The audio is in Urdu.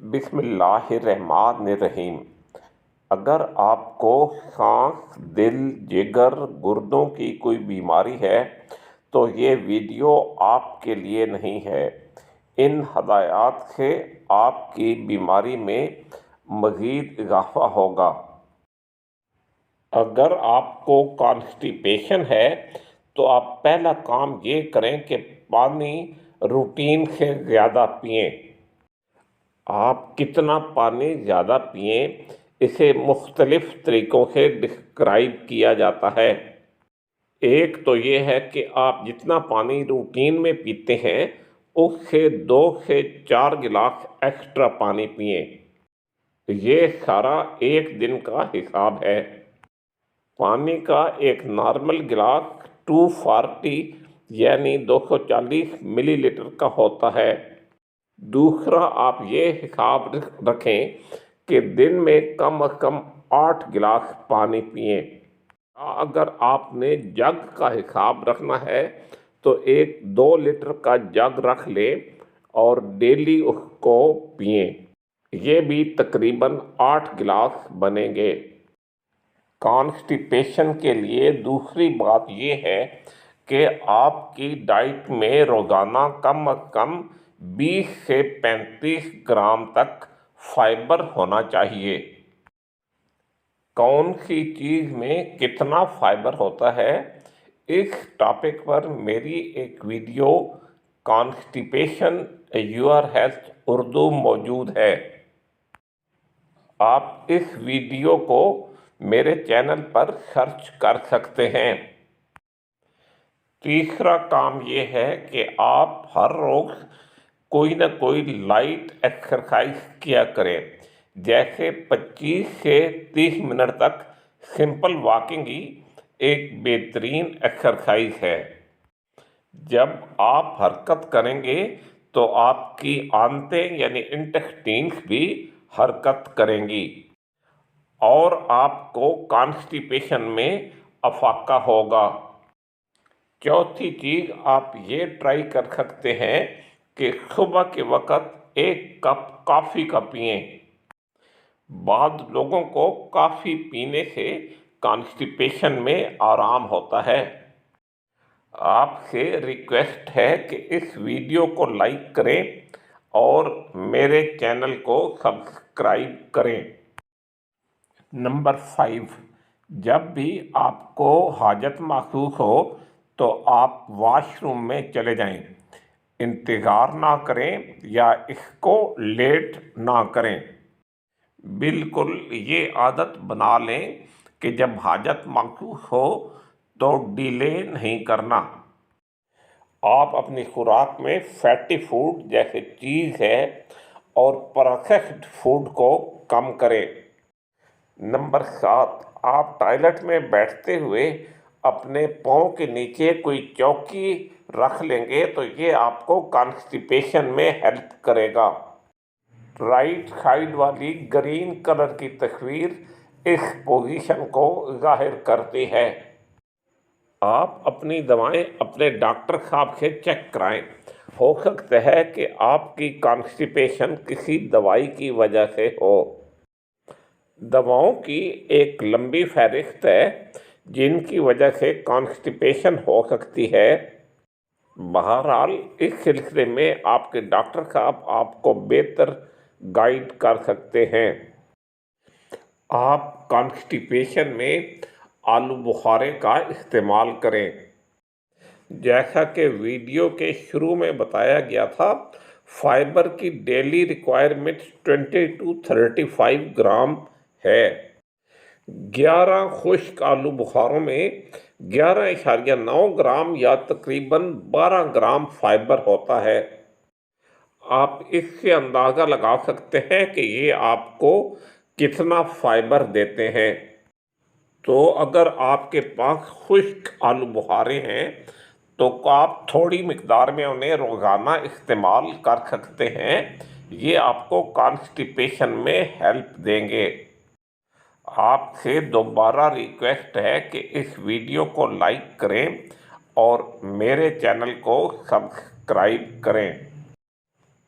بسم اللہ الرحمن الرحیم۔ اگر آپ کو سانس، دل، جگر، گردوں کی کوئی بیماری ہے تو یہ ویڈیو آپ کے لیے نہیں ہے۔ ان ہدایات سے آپ کی بیماری میں مزید اضافہ ہوگا۔ اگر آپ کو کانسٹیپیشن ہے تو آپ پہلا کام یہ کریں کہ پانی روٹین سے زیادہ پئیں۔ آپ کتنا پانی زیادہ پئیں اسے مختلف طریقوں سے ڈسکرائب کیا جاتا ہے۔ ایک تو یہ ہے کہ آپ جتنا پانی روٹین میں پیتے ہیں اس سے 2 سے 4 گلاس ایکسٹرا پانی پئیں۔ یہ سارا ایک دن کا حساب ہے۔ پانی کا ایک نارمل گلاس 240 یعنی 240 ملی لیٹر کا ہوتا ہے۔ دوسرا، آپ یہ حساب رکھیں کہ دن میں کم از کم 8 گلاس پانی پئیں۔ اگر آپ نے جگ کا حساب رکھنا ہے تو ایک 2 لیٹر کا جگ رکھ لیں اور ڈیلی اس کو پئیں۔ یہ بھی تقریباً 8 گلاس بنیں گے۔ کانسٹیپیشن کے لیے دوسری بات یہ ہے کہ آپ کی ڈائٹ میں روزانہ کم از کم 20 سے 35 گرام تک فائبر ہونا چاہیے۔ کون سی چیز میں کتنا فائبر ہوتا ہے، اس ٹاپک پر میری ایک video constipation your health Urdu موجود ہے۔ آپ اس ویڈیو کو میرے چینل پر سرچ کر سکتے ہیں۔ تیسرا کام یہ ہے کہ آپ ہر روز کوئی نہ کوئی لائٹ ایکسرسائز کیا کریں، جیسے 25 سے 30 منٹ تک سمپل واکنگ ہی ایک بہترین ایکسرسائز ہے۔ جب آپ حرکت کریں گے تو آپ کی آنتیں یعنی انٹسٹائنز بھی حرکت کریں گی اور آپ کو کانسٹیپیشن میں افاقہ ہوگا۔ چوتھی چیز آپ یہ ٹرائی کر سکتے ہیں کہ صبح کے وقت 1 کپ کافی کا پئیں۔ بعض لوگوں کو کافی پینے سے کانسٹیپیشن میں آرام ہوتا ہے۔ آپ سے ریکویسٹ ہے کہ اس ویڈیو کو لائک کریں اور میرے چینل کو سبسکرائب کریں۔ نمبر 5، جب بھی آپ کو حاجت محسوس ہو تو آپ واش روم میں چلے جائیں۔ انتظار نہ کریں یا اس کو لیٹ نہ کریں۔ بالکل یہ عادت بنا لیں کہ جب حاجت محسوس ہو تو ڈیلے نہیں کرنا۔ آپ اپنی خوراک میں فیٹی فوڈ جیسے چیز ہے اور پروسیسڈ فوڈ کو کم کریں۔ نمبر 7، آپ ٹوائلٹ میں بیٹھتے ہوئے اپنے پاؤں کے نیچے کوئی چوکی رکھ لیں گے تو یہ آپ کو کانسٹیپیشن میں ہیلپ کرے گا۔ رائٹ سائیڈ والی گرین کلر کی تصویر اس پوزیشن کو ظاہر کرتی ہے۔ آپ اپنی دوائیں اپنے ڈاکٹر صاحب سے چیک کرائیں۔ ہو سکتا ہے کہ آپ کی کانسٹیپیشن کسی دوائی کی وجہ سے ہو۔ دواؤں کی ایک لمبی فہرست ہے جن کی وجہ سے کانسٹیپیشن ہو سکتی ہے۔ بہرحال اس سلسلے میں آپ کے ڈاکٹر صاحب آپ کو بہتر گائیڈ کر سکتے ہیں۔ آپ کانسٹیپیشن میں آلو بخارے کا استعمال کریں۔ جیسا کہ ویڈیو کے شروع میں بتایا گیا تھا، فائبر کی ڈیلی ریکوائرمنٹ 20 to 35 گرام ہے۔ 11 خشک آلو بخاروں میں 11.9 گرام یا تقریباً 12 گرام فائبر ہوتا ہے۔ آپ اس سے اندازہ لگا سکتے ہیں کہ یہ آپ کو کتنا فائبر دیتے ہیں۔ تو اگر آپ کے پاس خشک آلو بخارے ہیں تو آپ تھوڑی مقدار میں انہیں روزانہ استعمال کر سکتے ہیں۔ یہ آپ کو کانسٹیپیشن میں ہیلپ دیں گے۔ آپ سے دوبارہ ریکویسٹ ہے کہ اس ویڈیو کو لائک کریں اور میرے چینل کو سبسکرائب کریں۔